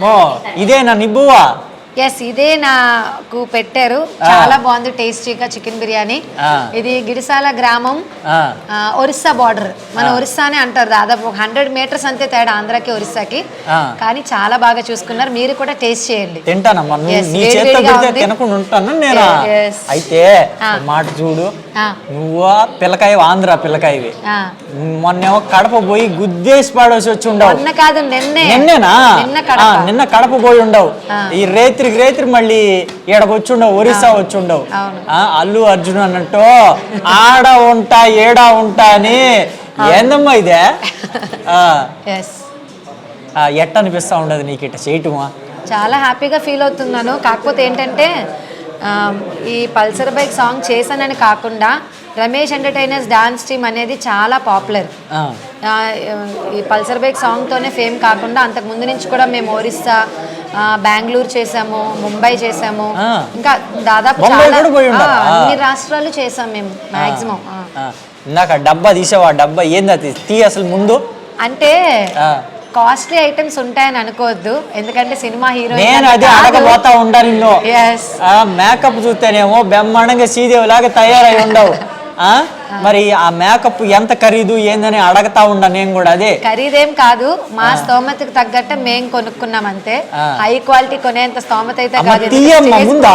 ఓ ఇదేనా నిబ్బువా? ఎస్, ఇదే నాకు పెట్టారు. చాలా బాగుంది టేస్టీగా చికెన్ బిర్యానీ. ఇది గిరిసాల గ్రామం, ఒరిస్సా బార్డర్. మన ఒరిస్సా అని అంటారు. దాదాపు 100 మీటర్స్ అంతే తేడా ఆంధ్రాకి ఒరిస్సాకి. కానీ చాలా బాగా చూసుకున్నారు. మీరు కూడా టేస్ట్ చేయండి. తింటానమ్మా, తినకుండా ఉంటాను నేను. అయితే మాట చూడు, నువ్వు పిల్లకాయ ఆంధ్ర పిల్లకాయవి, మొన్నేమో కడప పోయి గుద్దేసి పాడేసి వచ్చి ఉండవు. కాదు నిన్నేనా? నిన్న కడప పోయి ఉండవు. ఈ రేత్రి మళ్ళీ ఈడకు వచ్చి ఉండవు, ఒరిస్సా వచ్చి ఉండవు. అల్లు అర్జున్ అన్నట్టు ఆడ ఉంటా ఏడా ఉంటా అని. ఏందమ్మా ఇదే? ఎట్ట అనిపిస్తా ఉండదు నీకు ఇట్ట చేయటమా? చాలా హ్యాపీగా ఫీల్ అవుతున్నాను. కాకపోతే ఏంటంటే ఈ పల్సర్ బైక్ సాంగ్ చేశానని కాకుండా రమేష్ ఎంటర్టైనర్స్ డాన్స్ టీమ్ అనేది చాలా పాపులర్. ఈ పల్సర్ బైక్ సాంగ్తోనే ఫేమ్ కాకుండా అంతకుముందు నుంచి కూడా మేము ఒరిస్సా, బెంగళూరు చేసాము, ముంబై చేసాము, ఇంకా దాదాపు చాలా అన్ని రాష్ట్రాలు చేసాం మేము మాక్సిమం. ఇందాక డబ్బా తీసావా? డబ్బా ఏంది తీ అసలు ముందు. అంటే కాస్ట్లీ ఐటమ్స్ ఉంటాయని అనుకోవద్దు, ఎందుకంటే సినిమా హీరో. నేను అది అడగబోతా ఉంటా నిన్ను. మేకప్ చూస్తేనేమో బ్రహ్మాండంగా శ్రీదేవి లాగా తయారై ఉండవు. మరి ఆ మేకప్ ఎంత ఖరీదు ఏందని అడగతా ఉండా నేను కూడా. అదే ఖరీదేం కాదు, మా స్తోమతకు తగ్గట్టు మేము కొనుక్కున్నాం అంతే. హై క్వాలిటీ కొనేంత స్తోమత అయితే కాదు. ముందా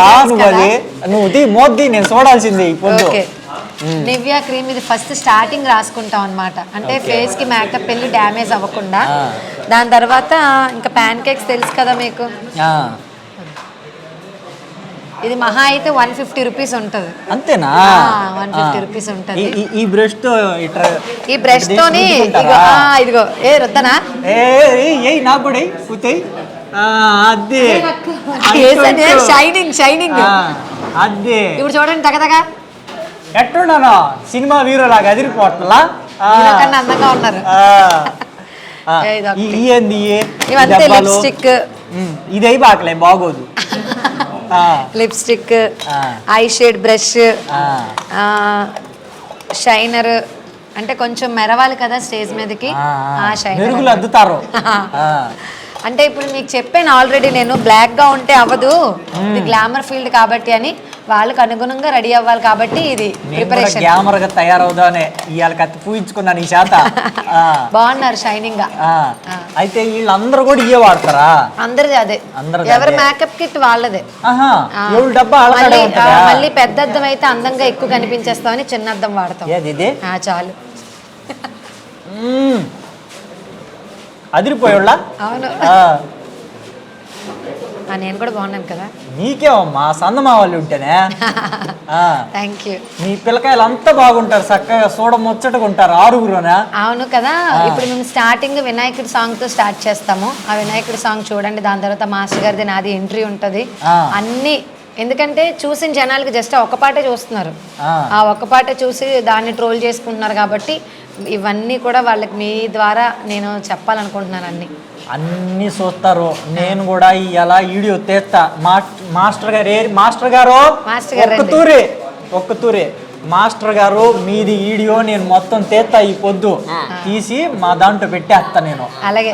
నువ్వు మోద్ది నేను చూడాల్సింది. నివ్యా క్రీమ్ ఇది ఫస్ట్ స్టార్టింగ్ రాసుకుంటాం అనమాట. అంటే ఫేస్ కి మేకప్ వెళ్ళి డ్యామేజ్ అవ్వకుండా. దాని తర్వాత ఇంకా ప్యాన్ కేక్స్ తెలుసు కదా మీకు. ఇది మహా అయితే 150 రూపీస్ ఉంటుంది. అంతేనా? 150 రూపీస్ ఉంటుంది. ఈ బ్రష్ తో ఈ బ్రష్ తోని ఇదిగో రుద్దనా నాకు కూడా షైనింగ్ షైనింగ్. అదే ఇప్పుడు చూడండి తగదగా ఎట్టున్నాను సినిమా హీరో లాగా అదిరిపోట్లా కన్నా అందంగా ఉన్నారు. ఇవంతా లిప్స్టిక్. ఇది అయి బాకలే బాగోదు. Lipstick, eye shade brush, shiner. అంటే కొంచెం మెరవాలి కదా స్టేజ్ మీదకి. షైనర్ అద్దుతారు. అంటే ఇప్పుడు మీకు చెప్పాను ఆల్రెడీ, నేను బ్లాక్ గా ఉంటే అవ్వదు, ఇది గ్లామర్ ఫీల్డ్ కాబట్టి అని. వాళ్ళకి అనుగుణంగా రెడీ అవ్వాలి కాబట్టి ఇది ప్రిపరేషన్. గ్లామర్ గా తయారవుదానే ఇవాళ కత్తి పూయించుకున్నాను ఈ శాత. బాగున్నారు షైనింగ్ గా. అయితే వీళ్ళందరూ కూడా ఇవే వాడతారా? అందరిది అదే, ఎవరి మేకప్ కిట్ వాళ్ళదే. మళ్ళీ పెద్ద అద్దం అయితే అందంగా ఎక్కువ కనిపించేస్తామని చిన్న అద్దం వాడతాం. చాలు. అదిరిపోయేళ్ళ. అవును, నేను కూడా బాగున్నాను కదా. నీకేమమ్మా సందమా వాళ్ళు ఉంటేనే. Thank you. మీ పిల్లకాయలు అంతా బాగుంటారు, చక్కగా చూడ ముచ్చటగా ఉంటారు. ఆరుగురునా? అవును కదా. ఇప్పుడు మేము స్టార్టింగ్ వినాయకుడి సాంగ్ తో స్టార్ట్ చేస్తాము. ఆ వినాయకుడి సాంగ్ చూడండి. దాని తర్వాత మాస్టర్ గారిది నాది ఎంట్రీ ఉంటది. అన్ని ఎందుకంటే చూసిన జనాలకి జస్ట్ ఒక పాటే చూస్తున్నారు. ఆ ఒక్క పాటే చూసి దాన్ని ట్రోల్ చేసుకుంటున్నారు కాబట్టి ఇవన్నీ కూడా వాళ్ళకి మీ ద్వారా నేను చెప్పాలనుకుంటున్నాను. అన్ని చూస్తారు. నేను కూడా ఇలా వీడియో తీస్తా. మాస్టర్ గారు ఒక్కతూరే మాస్టర్ గారు మీది వీడియో నేను మొత్తం తీస్తా. ఈ పొద్దు తీసి మా దాంట్లో పెట్టేస్తా నేను. అలాగే.